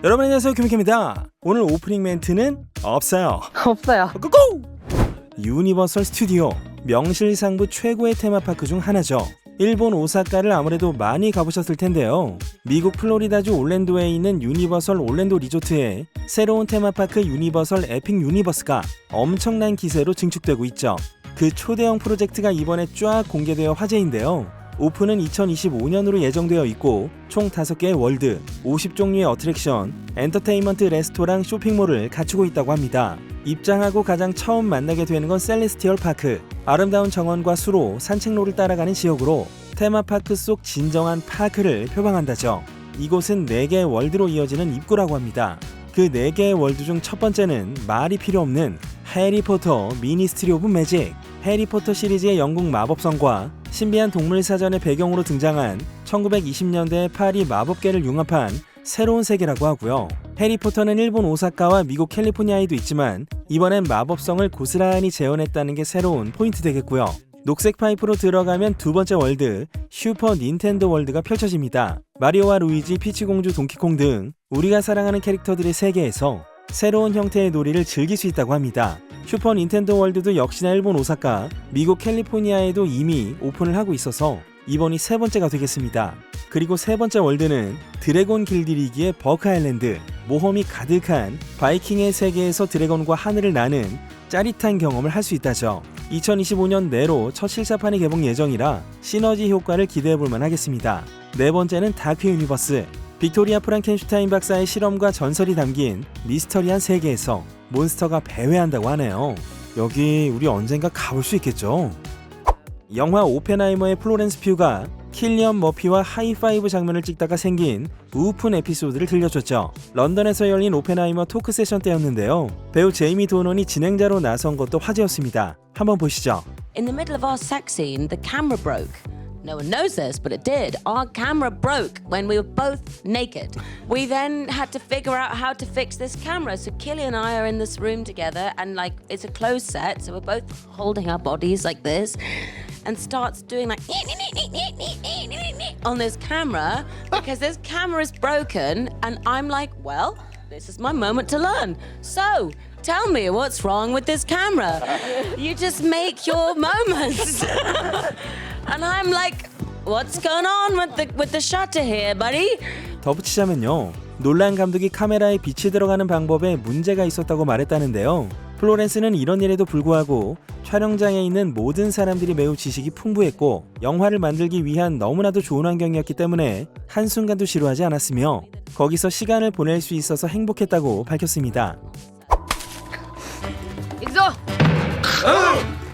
여러분 안녕하세요, 규민키입니다. 오늘 오프닝 멘트는 없어요. 없어요. 고고! 유니버설 스튜디오, 명실상부 최고의 테마파크 중 하나죠. 일본 오사카를 아무래도 많이 가보셨을 텐데요. 미국 플로리다주 올랜도에 있는 유니버설 올랜도 리조트에 새로운 테마파크 유니버설 에픽 유니버스가 엄청난 기세로 증축되고 있죠. 그 초대형 프로젝트가 이번에 쫙 공개되어 화제인데요. 오픈은 2025년으로 예정되어 있고 총 5개의 월드, 50종류의 어트랙션, 엔터테인먼트 레스토랑, 쇼핑몰을 갖추고 있다고 합니다. 입장하고 가장 처음 만나게 되는 건 셀레스티얼 파크. 아름다운 정원과 수로, 산책로를 따라가는 지역으로 테마파크 속 진정한 파크를 표방한다죠. 이곳은 4개의 월드로 이어지는 입구라고 합니다. 그 4개의 월드 중 첫 번째는 말이 필요 없는 해리포터 미니스트리 오브 매직. 해리포터 시리즈의 영국 마법성과 신비한 동물 사전의 배경으로 등장한 1920년대 파리 마법계를 융합한 새로운 세계라고 하고요. 해리포터는 일본 오사카와 미국 캘리포니아에도 있지만 이번엔 마법성을 고스란히 재현했다는 게 새로운 포인트 되겠고요. 녹색 파이프로 들어가면 두 번째 월드, 슈퍼 닌텐도 월드가 펼쳐집니다. 마리오와 루이지, 피치공주, 동키콩 등 우리가 사랑하는 캐릭터들의 세계에서 새로운 형태의 놀이를 즐길 수 있다고 합니다. 슈퍼 닌텐도 월드도 역시나 일본 오사카, 미국 캘리포니아에도 이미 오픈을 하고 있어서 이번이 세 번째가 되겠습니다. 그리고 세 번째 월드는 드래곤 길들이기의 버크 아일랜드, 모험이 가득한 바이킹의 세계에서 드래곤과 하늘을 나는 짜릿한 경험을 할 수 있다죠. 2025년 내로 첫 실사판이 개봉 예정이라 시너지 효과를 기대해볼만 하겠습니다. 네 번째는 다크 유니버스. 빅토리아 프랑켄슈타인 박사의 실험과 전설이 담긴 미스터리한 세계에서 몬스터가 배회한다고 하네요. 여기 우리 언젠가 가볼 수 있겠죠? 영화 오펜하이머의 플로렌스 퓨가 킬리언 머피와 하이파이브 장면을 찍다가 생긴 우픈 에피소드를 들려줬죠. 런던에서 열린 오펜하이머 토크 세션 때였는데요. 배우 제이미 도넌이 진행자로 나선 것도 화제였습니다. 한번 보시죠. In the middle of our sex scene, the camera broke. No one knows this, but it did. Our camera broke when we were both naked. We then had to figure out how to fix this camera. So Killy and I are in this room together, and like it's a closed set, so we're both holding our bodies like this, and starts doing like on this camera because this camera is broken, and I'm like, well, this is my moment to learn. So tell me what's wrong with this camera. You just make your moments. And I'm like, what's going on with the shutter here, buddy? 덧붙이자면요, 놀란 감독이 카메라에 빛이 들어가는 방법에 문제가 있었다고 말했다는데요. 플로렌스는 이런 일에도 불구하고 촬영장에 있는 모든 사람들이 매우 지식이 풍부했고 영화를 만들기 위한 너무나도 좋은 환경이었기 때문에 한순간도 지루하지 않았으며 거기서 시간을 보낼 수 있어서 행복했다고 밝혔습니다.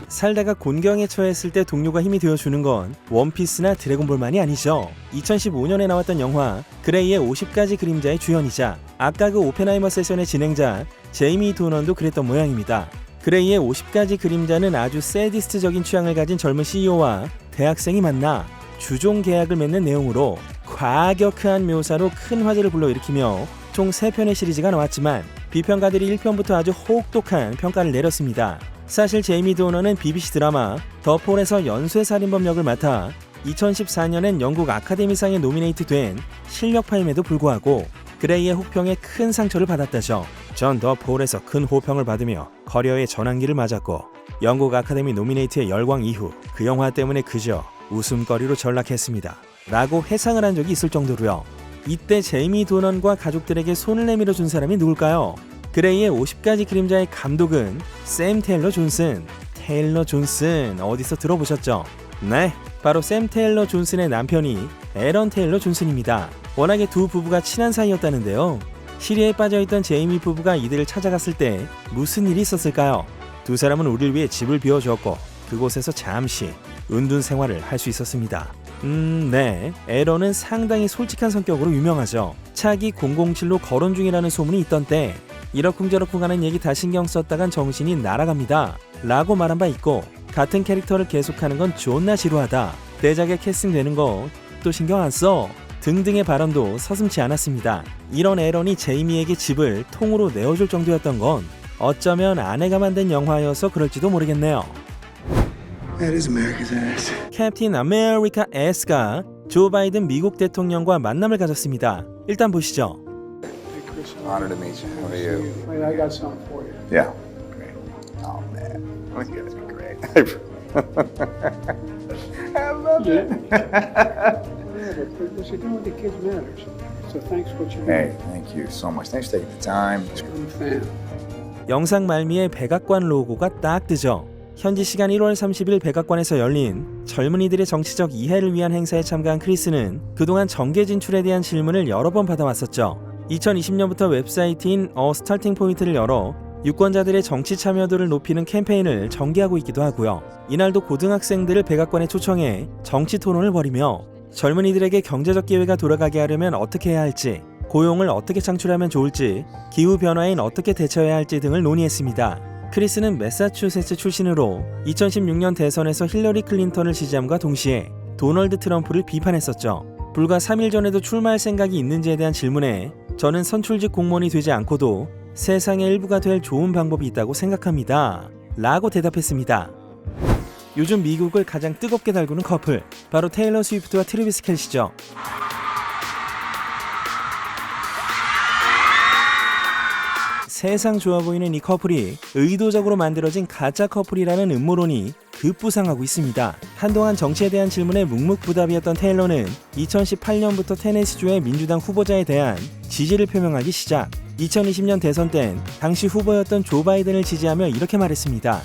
살다가 곤경에 처했을 때 동료가 힘이 되어주는 건 원피스나 드래곤볼만이 아니죠. 2015년에 나왔던 영화 그레이의 50가지 그림자의 주연이자 아까 그 오펜하이머 세션의 진행자 제이미 도넌도 그랬던 모양입니다. 그레이의 50가지 그림자는 아주 세디스트적인 취향을 가진 젊은 CEO와 대학생이 만나 주종 계약을 맺는 내용으로 과격한 묘사로 큰 화제를 불러일으키며 총 3편의 시리즈가 나왔지만 비평가들이 1편부터 아주 혹독한 평가를 내렸습니다. 사실 제이미 도넌은 BBC 드라마 더 폴에서 연쇄살인범 역을 맡아 2014년엔 영국 아카데미상에 노미네이트된 실력파임에도 불구하고 그레이의 혹평에 큰 상처를 받았다죠. 전 더 폴에서 큰 호평을 받으며 커리어의 전환기를 맞았고 영국 아카데미 노미네이트의 열광 이후 그 영화 때문에 그저 웃음거리로 전락했습니다. 라고 회상을 한 적이 있을 정도로요. 이때 제이미 도넌과 가족들에게 손을 내밀어 준 사람이 누굴까요? 그레이의 50가지 그림자의 감독은 샘 테일러 존슨. 테일러 존슨 어디서 들어보셨죠? 네, 바로 샘 테일러 존슨의 남편이 에런 테일러 존슨입니다. 워낙에 두 부부가 친한 사이였다는데요. 시리에 빠져있던 제이미 부부가 이들을 찾아갔을 때 무슨 일이 있었을까요? 두 사람은 우리를 위해 집을 비워주었고 그곳에서 잠시 은둔 생활을 할 수 있었습니다. 네, 에런은 상당히 솔직한 성격으로 유명하죠. 차기 007로 거론 중이라는 소문이 있던 때 이러쿵저러쿵 하는 얘기 다 신경 썼다간 정신이 날아갑니다 라고 말한 바 있고 같은 캐릭터를 계속하는 건 존나 지루하다, 대작에 캐스팅되는 거 또 신경 안 써 등등의 발언도 서슴지 않았습니다. 이런 에런이 제이미에게 집을 통으로 내어줄 정도였던 건 어쩌면 아내가 만든 영화여서 그럴지도 모르겠네요. That is America's ass. 캡틴 아메리카 S가 조 바이든 미국 대통령과 만남을 가졌습니다. 일단 보시죠. Christian. Honor to meet you. How are you? Wait, I got something for you. Yeah. Great. Oh man, look at it. Great. I love it. Whatever. What you're doing with the kids matters. So thanks for what you're Hey, doing. thank you so much. Thanks for taking the time. I'm a fan. 영상 말미에 백악관 로고가 딱 뜨죠. 현지 시간 1월 30일 백악관에서 열린 젊은이들의 정치적 이해를 위한 행사에 참가한 크리스는 그동안 정계 진출에 대한 질문을 여러 번 받아왔었죠. 2020년부터 웹사이트인 스타팅 포인트를 열어 유권자들의 정치 참여도를 높이는 캠페인을 전개하고 있기도 하고요. 이날도 고등학생들을 백악관에 초청해 정치 토론을 벌이며 젊은이들에게 경제적 기회가 돌아가게 하려면 어떻게 해야 할지, 고용을 어떻게 창출하면 좋을지, 기후변화엔 어떻게 대처해야 할지 등을 논의했습니다. 크리스는 매사추세츠 출신으로 2016년 대선에서 힐러리 클린턴을 지지함과 동시에 도널드 트럼프를 비판했었죠. 불과 3일 전에도 출마할 생각이 있는지에 대한 질문에 저는 선출직 공무원이 되지 않고도 세상의 일부가 될 좋은 방법이 있다고 생각합니다. 라고 대답했습니다. 요즘 미국을 가장 뜨겁게 달구는 커플, 바로 테일러 스위프트와 트래비스 켈시죠. 세상 좋아 보이는 이 커플이 의도적으로 만들어진 가짜 커플이라는 음모론이 급부상하고 있습니다. 한동안 정치에 대한 질문에 묵묵부답이었던 테일러는 2018년부터 테네시주의 민주당 후보자에 대한 지지를 표명하기 시작. 2020년 대선 땐 당시 후보였던 조 바이든을 지지하며 이렇게 말했습니다.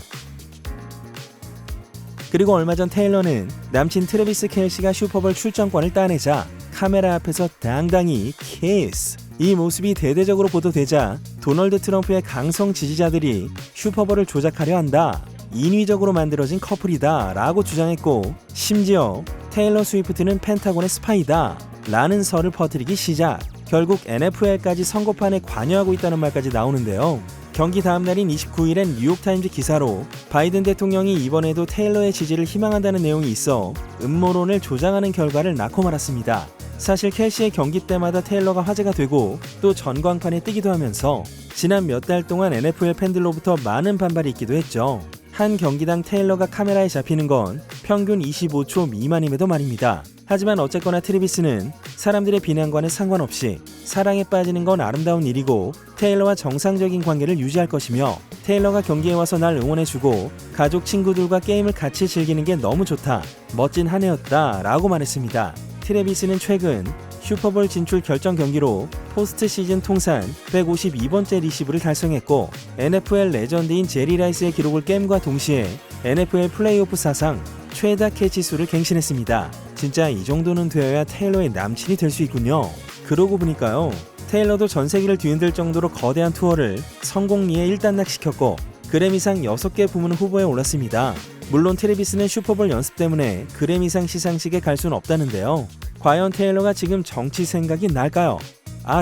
그리고 얼마 전 테일러는 남친 트래비스 켈시가 슈퍼볼 출전권을 따내자 카메라 앞에서 당당히 키스! 이 모습이 대대적으로 보도되자 도널드 트럼프의 강성 지지자들이 슈퍼볼을 조작하려 한다, 인위적으로 만들어진 커플이다 라고 주장했고, 심지어 테일러 스위프트는 펜타곤의 스파이다 라는 설을 퍼뜨리기 시작. 결국 NFL까지 선거판에 관여하고 있다는 말까지 나오는데요. 경기 다음 날인 29일엔 뉴욕타임즈 기사로 바이든 대통령이 이번에도 테일러의 지지를 희망한다는 내용이 있어 음모론을 조장하는 결과를 낳고 말았습니다. 사실 켈시의 경기 때마다 테일러가 화제가 되고 또 전광판에 뜨기도 하면서 지난 몇 달 동안 NFL 팬들로부터 많은 반발이 있기도 했죠. 한 경기당 테일러가 카메라에 잡히는 건 평균 25초 미만임에도 말입니다. 하지만 어쨌거나 트래비스는 사람들의 비난과는 상관없이 사랑에 빠지는 건 아름다운 일이고 테일러와 정상적인 관계를 유지할 것이며, 테일러가 경기에 와서 날 응원해주고 가족 친구들과 게임을 같이 즐기는 게 너무 좋다, 멋진 한 해였다 라고 말했습니다. 트래비스는 최근 슈퍼볼 진출 결정 경기로 포스트 시즌 통산 152번째 리시브를 달성했고 NFL 레전드인 제리 라이스의 기록을 깸과 동시에 NFL 플레이오프 사상 최다 캐치수를 갱신했습니다. 진짜 이 정도는 되어야 테일러의 남친이 될 수 있군요. 그러고 보니까요, 테일러도 전 세계를 뒤흔들 정도로 거대한 투어를 성공리에 일단락시켰고 그래미상 6개 부문 후보에 올랐습니다. 물론 트래비스는 슈퍼볼 연습 때문에 그래미상 시상식에 갈 수는 없다는데요. 과연 테일러가 지금 정치 생각이 날까요?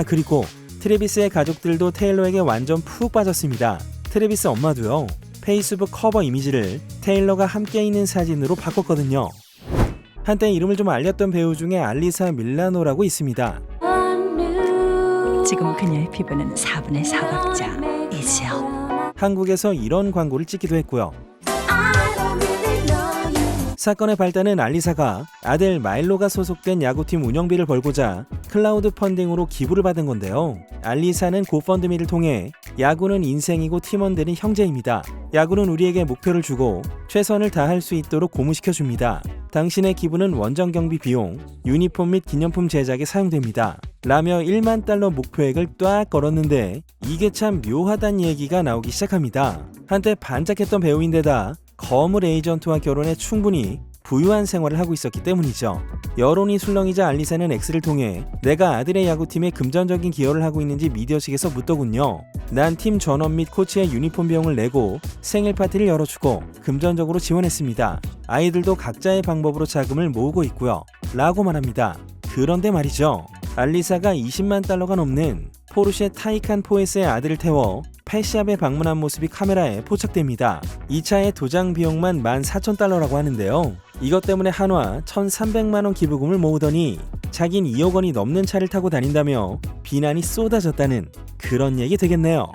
그리고 트래비스의 가족들도 테일러에게 완전 푹 빠졌습니다. 트래비스 엄마도요, 페이스북 커버 이미지를 테일러가 함께 있는 사진으로 바꿨거든요. 한때 이름을 좀 알렸던 배우 중에 알리사 밀라노라고 있습니다. 지금 그녀의 피부는 4분의 4박자 이젤. 한국에서 이런 광고를 찍기도 했고요. 사건의 발단은 알리사가 아들 마일로가 소속된 야구팀 운영비를 벌고자 클라우드 펀딩으로 기부를 받은 건데요. 알리사는 고펀드미를 통해 야구는 인생이고 팀원들은 형제입니다. 야구는 우리에게 목표를 주고 최선을 다할 수 있도록 고무시켜줍니다. 당신의 기부는 원정 경비 비용, 유니폼 및 기념품 제작에 사용됩니다. 라며 1만 달러 목표액을 딱 걸었는데 이게 참 묘하단 얘기가 나오기 시작합니다. 한때 반짝했던 배우인데다 거물 에이전트와 결혼해 충분히 부유한 생활을 하고 있었기 때문이죠. 여론이 술렁이자 알리사는 X를 통해 내가 아들의 야구팀에 금전적인 기여를 하고 있는지 미디어식에서 묻더군요. 난 팀 전원 및 코치의 유니폼 비용을 내고 생일 파티를 열어주고 금전적으로 지원했습니다. 아이들도 각자의 방법으로 자금을 모으고 있고요. 라고 말합니다. 그런데 말이죠, 알리사가 20만 달러가 넘는 포르쉐 타이칸 포에스의 아들을 태워 펫샵에 방문한 모습이 카메라에 포착됩니다. 이 차의 도장 비용만 14,000달러라고 하는데요. 이것 때문에 한화 1,300만원 기부금을 모으더니 자긴 2억 원이 넘는 차를 타고 다닌다며 비난이 쏟아졌다는 그런 얘기 되겠네요.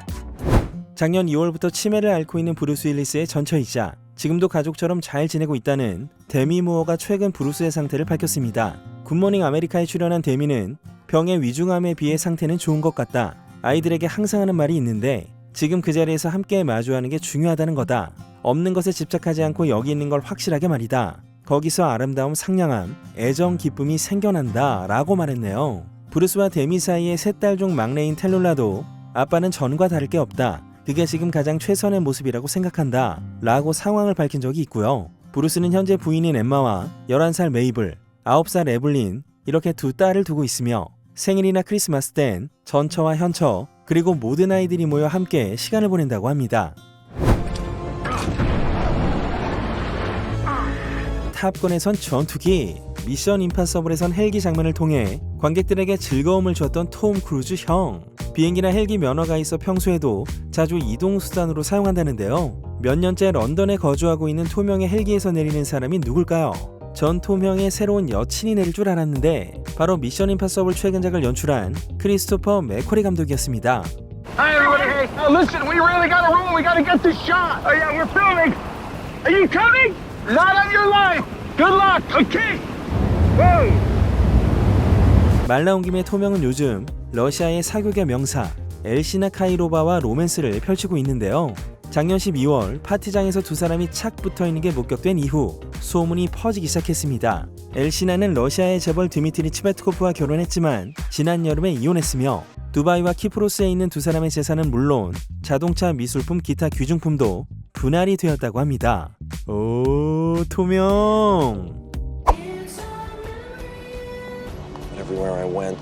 작년 2월부터 치매를 앓고 있는 브루스 윌리스의 전처이자 지금도 가족처럼 잘 지내고 있다는 데미 무어가 최근 브루스의 상태를 밝혔습니다. 굿모닝 아메리카에 출연한 데미는 병의 위중함에 비해 상태는 좋은 것 같다, 아이들에게 항상 하는 말이 있는데 지금 그 자리에서 함께 마주하는 게 중요하다는 거다. 없는 것에 집착하지 않고 여기 있는 걸 확실하게 말이다. 거기서 아름다움, 상냥함, 애정, 기쁨이 생겨난다 라고 말했네요. 브루스와 데미 사이의 셋 딸 중 막내인 텔룰라도 아빠는 전과 다를 게 없다. 그게 지금 가장 최선의 모습이라고 생각한다 라고 상황을 밝힌 적이 있고요. 브루스는 현재 부인인 엠마와 11살 메이블, 9살 에블린 이렇게 두 딸을 두고 있으며 생일이나 크리스마스 땐 전처와 현처 그리고 모든 아이들이 모여 함께 시간을 보낸다고 합니다. 탑건에선 전투기, 미션 임파서블에선 헬기 장면을 통해 관객들에게 즐거움을 줬던 톰 크루즈 형. 비행기나 헬기 면허가 있어 평소에도 자주 이동수단으로 사용한다는데요. 몇 년째 런던에 거주하고 있는 톰 형의 헬기에서 내리는 사람이 누굴까요? 전 톰 형의 새로운 여친이 내릴 줄 알았는데 바로 미션 임파서블 최근작을 연출한 크리스토퍼 맥쿼리 감독이었습니다. Hi everybody, hey, listen, we really got a room, we gotta get this shot. Oh yeah, we're filming. Are you coming? Not on your life. Good luck, okay? Whoa. 말 나온 김에 톰 형은 요즘 러시아의 사교계 명사 엘시나 카이로바와 로맨스를 펼치고 있는데요. 작년 12월 파티장에서 두 사람이 착 붙어있는 게 목격된 이후 소문이 퍼지기 시작했습니다. 엘시나는 러시아의 재벌 드미트리 치베트코프와 결혼했지만 지난 여름에 이혼했으며 두바이와 키프로스에 있는 두 사람의 재산은 물론 자동차, 미술품, 기타 귀중품도 분할이 되었다고 합니다. 오, 톰 형! Everywhere I went,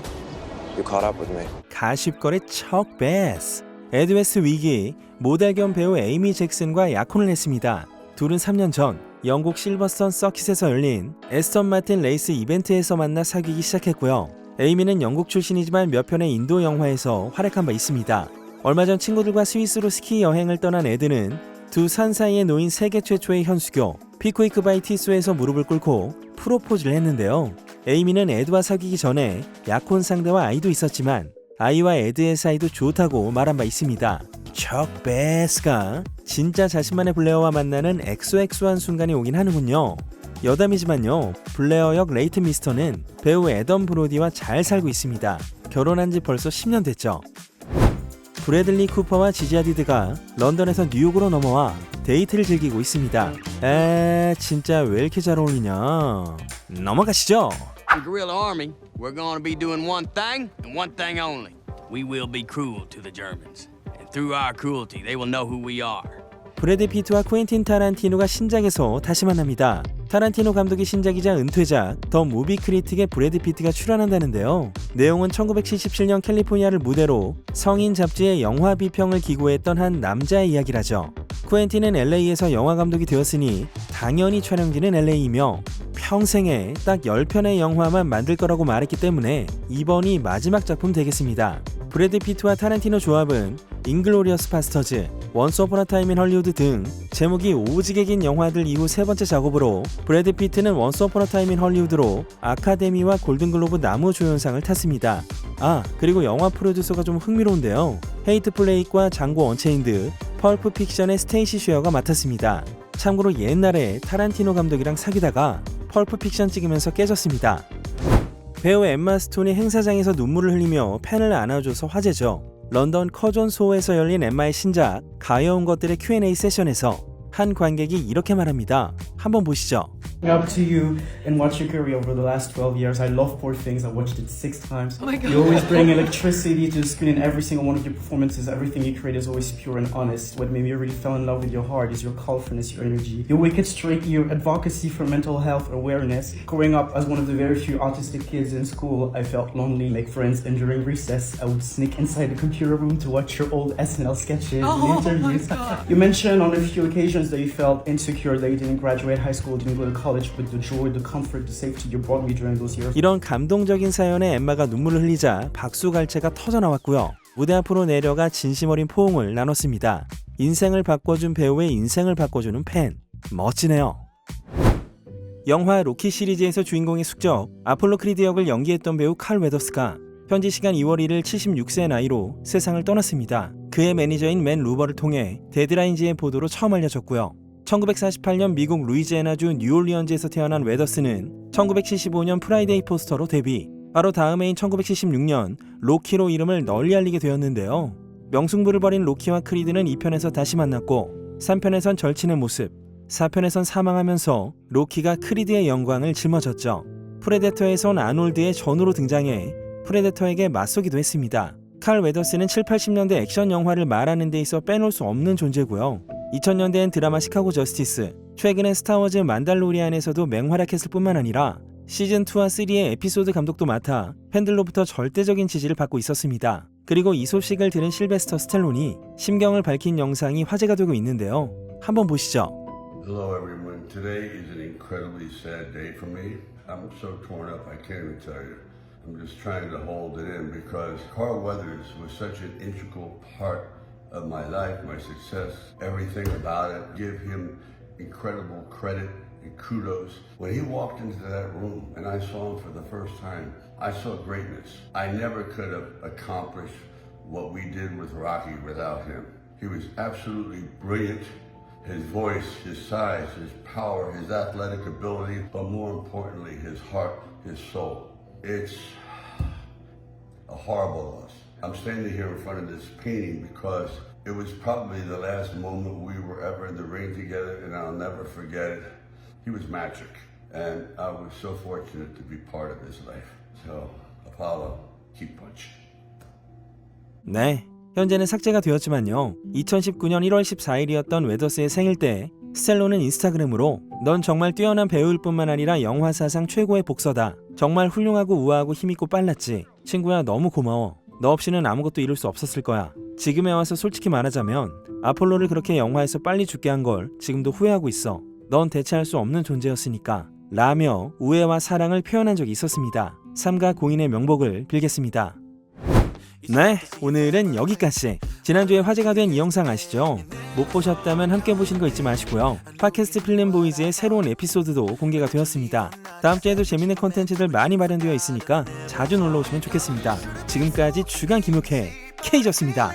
you caught up with me. 가십거래 척 베스. 에드웨스 위기, 모델 겸 배우 에이미 잭슨과 약혼을 했습니다. 둘은 3년 전 영국 실버스턴 서킷에서 열린 에스턴 마틴 레이스 이벤트에서 만나 사귀기 시작했고요. 에이미는 영국 출신이지만 몇 편의 인도 영화에서 활약한 바 있습니다. 얼마 전 친구들과 스위스로 스키 여행을 떠난 에드는 두 산 사이에 놓인 세계 최초의 현수교 피크위크 바이 티소에서 무릎을 꿇고 프로포즈를 했는데요. 에이미는 에드와 사귀기 전에 약혼 상대와 아이도 있었지만 아이와 에드의 사이도 좋다고 말한 바 있습니다. 척 베스가 진짜 자신만의 블레어와 만나는 엑소엑소한 순간이 오긴 하는군요. 여담이지만요, 블레어 역 레이튼 미스터는 배우 애덤 브로디와 잘 살고 있습니다. 결혼한 지 벌써 10년 됐죠. 브래들리 쿠퍼와 지지 하디드가 런던에서 뉴욕으로 넘어와 데이트를 즐기고 있습니다. 진짜 왜 이렇게 잘 어울리냐. 넘어가시죠. The guerrilla army, we're gonna be doing one thing and one thing only. We will be cruel to the Germans. And through our cruelty, they will know who we are. 브래드 피트와 쿠엔틴 타란티노가 신작에서 다시 만납니다. 타란티노 감독의 신작이자 은퇴작 더 무비 크리틱에 브래드 피트가 출연한다는데요. 내용은 1977년 캘리포니아를 무대로 성인 잡지의 영화 비평을 기고했던 한 남자의 이야기라죠. 쿠엔틴은 LA에서 영화 감독이 되었으니 당연히 촬영지는 LA이며 평생에 딱 10편의 영화만 만들 거라고 말했기 때문에 이번이 마지막 작품 되겠습니다. 브래드 피트와 타란티노 조합은 잉글로리어스 바스터즈, 원스 어폰 어 타임 인 헐리우드 등 제목이 오지게 긴 영화들 이후 세 번째 작업으로 브래드 피트는 원스 어폰 어 타임 인 헐리우드로 아카데미와 골든글로브 나무조연상을 탔습니다. 그리고 영화 프로듀서가 좀 흥미로운데요. 헤이트풀 에잇과 장고 언체인드, 펄프 픽션의 스테이시 쉐어가 맡았습니다. 참고로 옛날에 타란티노 감독이랑 사귀다가 펄프 픽션 찍으면서 깨졌습니다. 배우 엠마 스톤이 행사장에서 눈물을 흘리며 팬을 안아줘서 화제죠. 런던 커존 소호에서 열린 엠마의 신작 가여운 것들의 Q&A 세션에서 한 관객이 이렇게 말합니다. 한번 보시죠. Up to you and watch your career over the last 12 years. I love Poor Things. I watched it 6 times. Oh my God. You always bring electricity to the screen in every single one of your performances. Everything you create is always pure and honest. What made me really fall in love with your heart is your colorfulness, your energy, your wicked streak, your advocacy for mental health awareness. Growing up as one of the very few autistic kids in school, I felt lonely, make friends, and during recess, I would sneak inside the computer room to watch your old SNL sketches and interviews. You mentioned on a few occasions that you felt insecure that you didn't graduate high school, didn't go to college, but the joy, the comfort, the safety you brought me during those years. 이런 감동적인 사연에 엠마가 눈물을 흘리자 박수갈채가 터져나왔고요. 무대 앞으로 내려가 진심 어린 포옹을 나눴습니다. 인생을 바꿔준 배우의 인생을 바꿔주는 팬. 멋지네요. 영화 로키 시리즈에서 주인공의 숙적 아폴로 크리드 역을 연기했던 배우 칼 웨더스가 현지 시간 2월 1일 76세의 나이로 세상을 떠났습니다. 그의 매니저인 맨 루버를 통해 데드라인지의 보도로 처음 알려졌고요. 1948년 미국 루이지애나주 뉴올리언즈에서 태어난 웨더스는 1975년 프라이데이 포스터로 데뷔, 바로 다음 해인 1976년 로키로 이름을 널리 알리게 되었는데요. 명승부를 벌인 로키와 크리드는 2편에서 다시 만났고 3편에선 절친의 모습, 4편에선 사망하면서 로키가 크리드의 영광을 짊어졌죠. 프레데터에선 아놀드의 전우로 등장해 프레데터에게 맞서기도 했습니다. 칼 웨더스는 7, 80년대 액션 영화를 말하는 데 있어 빼놓을 수 없는 존재고요. 2000년대엔 드라마 시카고 저스티스, 최근엔 스타워즈 만달로리안에서도 맹활약했을 뿐만 아니라 시즌2와 3의 에피소드 감독도 맡아 팬들로부터 절대적인 지지를 받고 있었습니다. 그리고 이 소식을 들은 실베스터 스텔론이 심경을 밝힌 영상이 화제가 되고 있는데요. 한번 보시죠. Hello everyone. Today is an incredibly sad day for me. I'm so torn up I can't even tell you. I'm just trying to hold it in because Carl Weathers was such an integral part of my life, my success, everything about it. Give him incredible credit and kudos. When he walked into that room and I saw him for the first time, I saw greatness. I never could have accomplished what we did with Rocky without him. He was absolutely brilliant. His voice, his size, his power, his athletic ability, but more importantly, his heart, his soul. It's a horrible loss. I'm standing here in front of this painting because it was probably the last moment we were ever in the ring together, and I'll never forget it. He was magic, and I was so fortunate to be part of his life. So, Apollo, keep punching. 네, 현재는 삭제가 되었지만요. 2019년 1월 14일이었던 웨더스의 생일 때 스텔론은 인스타그램으로 넌 정말 뛰어난 배우일 뿐만 아니라 영화 사상 최고의 복서다. 정말 훌륭하고 우아하고 힘있고 빨랐지. 친구야 너무 고마워. 너 없이는 아무것도 이룰 수 없었을 거야. 지금에 와서 솔직히 말하자면 아폴로를 그렇게 영화에서 빨리 죽게 한 걸 지금도 후회하고 있어. 넌 대체할 수 없는 존재였으니까. 라며 우애와 사랑을 표현한 적이 있었습니다. 삼가 고인의 명복을 빌겠습니다. 네, 오늘은 여기까지. 지난주에 화제가 된 이 영상 아시죠? 못 보셨다면 함께 보시는 거 잊지 마시고요. 팟캐스트 필름보이즈의 새로운 에피소드도 공개가 되었습니다. 다음 주에도 재밌는 콘텐츠들 많이 마련되어 있으니까 자주 놀러오시면 좋겠습니다. 지금까지 주간 김용케 K였습니다.